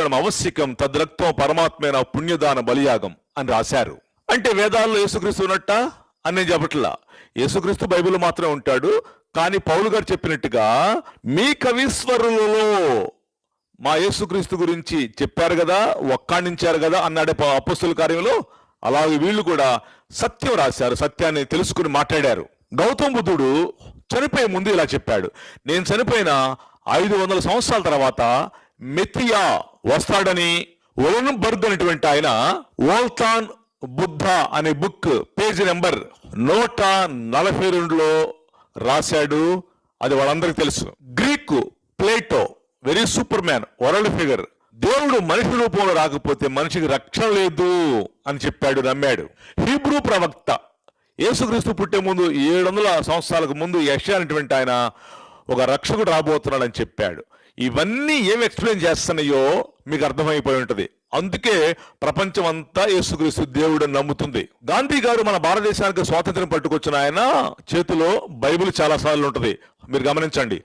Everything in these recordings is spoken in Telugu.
కేవలం ఆవశ్యకం, తద్రక్తం పరమాత్మైన పుణ్యదాన బలియాగం అని రాశారు. అంటే వేదాల్లో యేసుక్రీస్తు ఉన్నట్ట అని నేను చెప్పట్లా. యేసుక్రీస్తు బైబిల్లో మాత్రమే ఉంటాడు. కానీ పౌలు గారు చెప్పినట్టుగా మీ కవీశ్వరులలో మా యేసుక్రీస్తు గురించి చెప్పారు కదా, ఒక్కాణించారు కదా అన్నాడే అపొస్తలుల కార్యంలో. అలాగే వీళ్ళు కూడా సత్యం రాశారు, సత్యాన్ని తెలుసుకుని మాట్లాడారు. గౌతమ బుద్ధుడు చనిపోయే ముందు ఇలా చెప్పాడు, నేను చనిపోయిన 500 సంవత్సరాల తర్వాత మెథియా వస్తాడని. ఒలెన్బర్గ్ అనేటువంటి ఆయన వోల్తాన్ బుద్ధ అనే బుక్ పేజ్ నెంబర్ 142లో రాశాడు. అది వాళ్ళందరికీ తెలుసు. Greek Plato, very super man, world figure, దేవుడు మనిషి రూపంలో రాకపోతే మనిషికి రక్షణ లేదు అని చెప్పాడు, నమ్మాడు. హీబ్రూ ప్రవక్త యేసుక్రీస్తు పుట్టే ముందు 700 సంవత్సరాలకు ముందు యెషయా అనేటువంటి ఆయన ఒక రక్షకుడు రాబోతున్నాడని చెప్పాడు. ఇవన్నీ ఏమి ఎక్స్ప్లెయిన్ చేస్తున్నాయో మీకు అర్థమైపోయి ఉంటుంది. అందుకే ప్రపంచం అంతా యేసుక్రీస్తు దేవుడు నమ్ముతుంది. గాంధీ గారు మన భారతదేశానికి స్వాతంత్ర్యం పట్టుకొచ్చిన ఆయన చేతిలో బైబిల్ చాలా సార్లు ఉంటుంది, మీరు గమనించండి.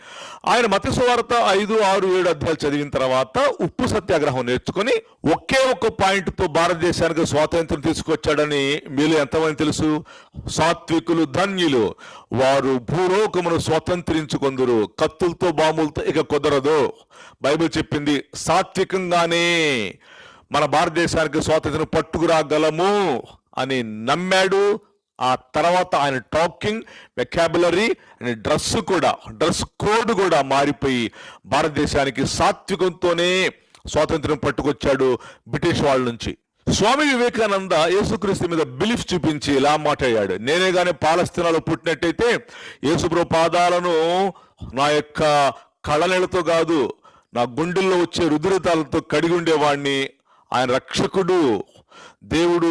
ఆయన మత్తయి సువార్త 5, 6, 7 అధ్యాయాలు చదివిన తర్వాత ఉప్పు సత్యాగ్రహం నేర్చుకుని ఒకే ఒక్క పాయింట్ తో భారతదేశానికి స్వాతంత్ర్యం తీసుకొచ్చాడని మీలో ఎంతమంది తెలుసు? సాత్వికులు ధన్యులు, వారు భూలోకమును స్వతంత్రించుకొందురు, కత్తులతో బాంబులతో ఇక కుదరదు. బైబిల్ చెప్పింది సాత్వికంగానే మన భారతదేశానికి స్వాతంత్ర్యం పట్టుకురాగలము అని నమ్మాడు. ఆ తర్వాత ఆయన talking, vocabulary and dress code కూడా మారిపోయి భారతదేశానికి సాత్వికంతోనే స్వాతంత్ర్యం పట్టుకొచ్చాడు బ్రిటిష్ వాళ్ళ నుంచి. స్వామి వివేకానంద యేసుక్రీస్తు మీద బిలీఫ్ చూపించి ఇలా మాట్లాడాడు, నేనే గానీ పాలస్తీనాలో పుట్టినట్టయితే యేసుప్రభు పాదాలను నా యొక్క కళ్ళనీళ్లతో కాదు, నా గుండెల్లో వచ్చే రుధిరతాలతో కడిగి ఉండేవాడిని. ఆయన రక్షకుడు, దేవుడు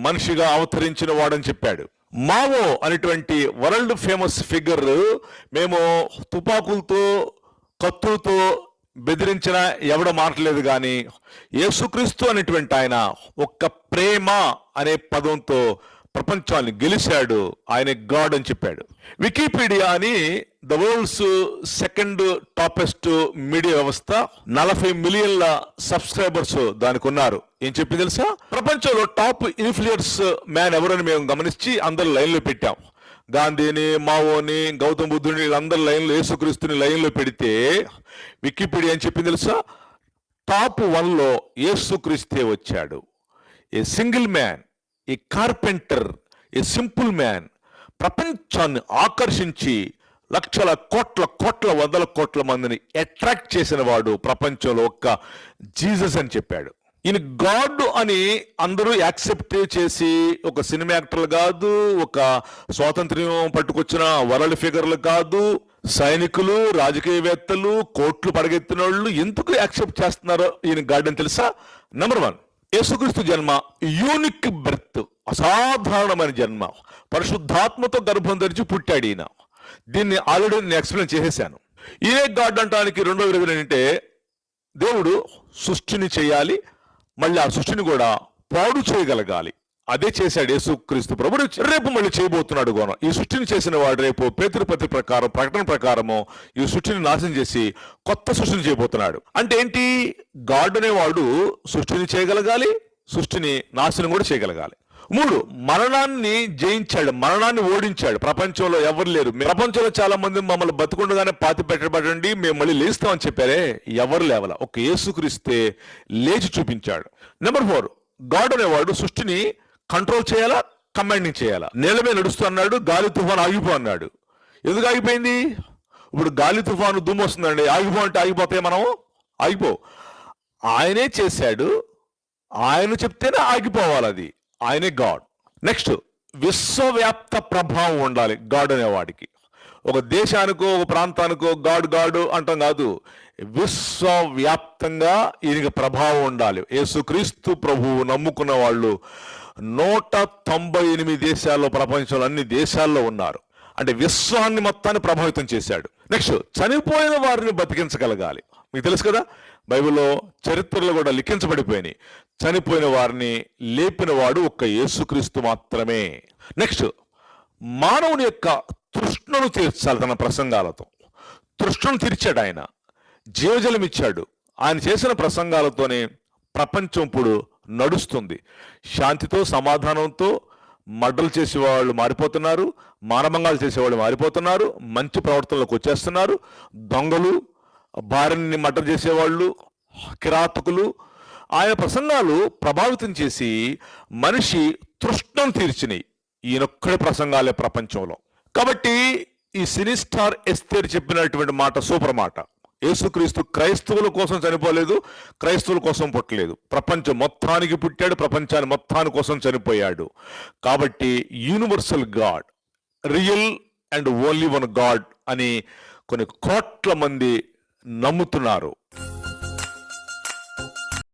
మనిషిగా అవతరించిన వాడని చెప్పాడు. మావో అనేటువంటి వరల్డ్ ఫేమస్ ఫిగర్, మేము తుపాకులతో కత్తులతో బెదిరించిన ఎవడ మాటలేదు, కానీ యేసుక్రీస్తు అనేటువంటి ఆయన ఒక్క ప్రేమ అనే పదంతో ప్రపంచాన్ని గెలిచాడు. ఆయన గాడ్ అని చెప్పాడు. వికీపీడియా అని the world's second toppest media వ్యవస్థ, 40 మిలియన్ల సబ్స్క్రైబర్స్ దానికి ఉన్నారు. ఏం చెప్పింది తెలుసా? ప్రపంచంలో టాప్ ఇన్ఫ్లుయెన్స్ మ్యాన్ ఎవరని మేము గమనించి అందరు లైన్లో పెట్టాం. గాంధీని, మావోని, గౌతమ బుద్ధుని వీళ్ళందరూ లైన్లో, యేసుక్రీస్తుని లైన్లో పెడితే వికీపీడియా ఏం చెప్పింది తెలుసా? టాప్ 1లో యేసుక్రీస్తే వచ్చాడు. A single man, A carpenter, A simple man, ప్రపంచాన్ని ఆకర్షించి లక్షల కోట్ల వందల కోట్ల మందిని అట్రాక్ట్ చేసిన వాడు ప్రపంచంలో ఒక్క జీసస్ అని చెప్పాడు. ఈయన గాడ్ అని అందరూ యాక్సెప్ట్ చేసి, ఒక సినిమా యాక్టర్లు కాదు, ఒక స్వాతంత్ర్యం పట్టుకొచ్చిన వరల్డ్ ఫిగర్లు కాదు, సైనికులు, రాజకీయవేత్తలు, కోట్లు పడగెత్తిన వాళ్ళు ఎందుకు యాక్సెప్ట్ చేస్తున్నారో ఈయన గాడ్ అని తెలుసా? నెంబర్ 1, యేసుక్రీస్తు జన్మ యూనిక్ బర్త్, అసాధారణమైన జన్మ. పరిశుద్ధాత్మతో గర్భం ధరించి పుట్టాడు ఈయన. దీన్ని ఆల్రెడీ నేను ఎక్స్ప్లెయిన్ చేసేసాను. ఈయనే గాడ్ అంటానికి రెండో విలువ ఏంటంటే, దేవుడు సృష్టిని చేయాలి, మళ్ళీ ఆ సృష్టిని కూడా పాడు చేయగలగాలి. అదే చేశాడు యేసుక్రీస్తు ప్రభువు. రేపు మళ్ళీ చేయబోతున్నాడు గోనం. ఈ సృష్టిని చేసిన వాడు రేపు పేతురుపతి ప్రకారం, ప్రకటన ప్రకారము ఈ సృష్టిని నాశనం చేసి కొత్త సృష్టిని చేయబోతున్నాడు. అంటే ఏంటి? గాడ్ అనేవాడు సృష్టిని చేయగలగాలి, సృష్టిని నాశనం కూడా చేయగలగాలి. 3, మరణాన్ని జయించాడు, మరణాన్ని ఓడించాడు. ప్రపంచంలో ఎవరు లేరు. ప్రపంచంలో చాలా మంది మమ్మల్ని బతుకుండగానే పాతి పెట్టబడండి, మేము మళ్ళీ లేస్తామని చెప్పారే, ఎవరు లేవల. ఒక యేసుక్రీస్తే లేచి చూపించాడు. నెంబర్ 4, గాడ్ అనేవాడు సృష్టిని కంట్రోల్ చేయాలా, కమాండింగ్ చేయాలా. నేల మీద నడుస్తూ అన్నాడు, గాలి తుఫాను ఆగిపో అన్నాడు. ఎందుకు ఆగిపోయింది? ఇప్పుడు గాలి తుఫాను దుమ్ము వస్తుందండి, ఆగిపో అంటే ఆగిపోతాయి, మనం ఆగిపో. ఆయనే చేశాడు, ఆయన చెప్తేనే ఆగిపోవాలి, అది ఆయనే గాడ్. నెక్స్ట్, విశ్వవ్యాప్త ప్రభావం ఉండాలి గాడ్ అనేవాడికి. ఒక దేశానికో ఒక ప్రాంతానికో గాడు అంటాం కాదు, విశ్వవ్యాప్తంగా ఈయనకి ప్రభావం ఉండాలి. యేసుక్రీస్తు ప్రభువు నమ్ముకున్న వాళ్ళు 198 దేశాల్లో, ప్రపంచంలో అన్ని దేశాల్లో ఉన్నారు. అంటే విశ్వాన్ని మొత్తాన్ని ప్రభావితం చేశాడు. నెక్స్ట్, చనిపోయిన వారిని బతికించగలగాలి. మీకు తెలుసు కదా, బైబిల్లో చరిత్రలో కూడా లిఖించబడిపోయినాయి. చనిపోయిన వారిని లేపిన వాడు ఒక్క యేసుక్రీస్తు మాత్రమే. నెక్స్ట్, మానవుని యొక్క తృష్ణను తీర్చాలి తన ప్రసంగాలతో. తృష్ణను తీర్చాడు ఆయన, జీవజలం ఇచ్చాడు. ఆయన చేసిన ప్రసంగాలతోనే ప్రపంచం ఇప్పుడు నడుస్తుంది. శాంతితో, సమాధానంతో మర్డర్లు చేసేవాళ్ళు మారిపోతున్నారు, మానభంగాలు చేసేవాళ్ళు మారిపోతున్నారు, మంచి ప్రవర్తనలోకి వచ్చేస్తున్నారు. దొంగలు, భార్యని మర్డర్ చేసేవాళ్ళు, కిరాతకులు, ఆయన ప్రసంగాలు ప్రభావితం చేసి మనిషి తృష్ణం తీర్చినాయి. ఈయనొక్కడి ప్రసంగాలే ప్రపంచంలో. కాబట్టి ఈ సినీ స్టార్ ఎస్తేర్ చెప్పినటువంటి మాట సూపర్ మాట. యేసుక్రీస్తు క్రైస్తవుల కోసం చనిపోలేదు, క్రైస్తవుల కోసం పుట్టలేదు, ప్రపంచం మొత్తానికి పుట్టాడు, ప్రపంచాన్ని మొత్తాని కోసం చనిపోయాడు. కాబట్టి universal God, real and only one God అని కొన్ని కోట్ల మంది నమ్ముతున్నారు.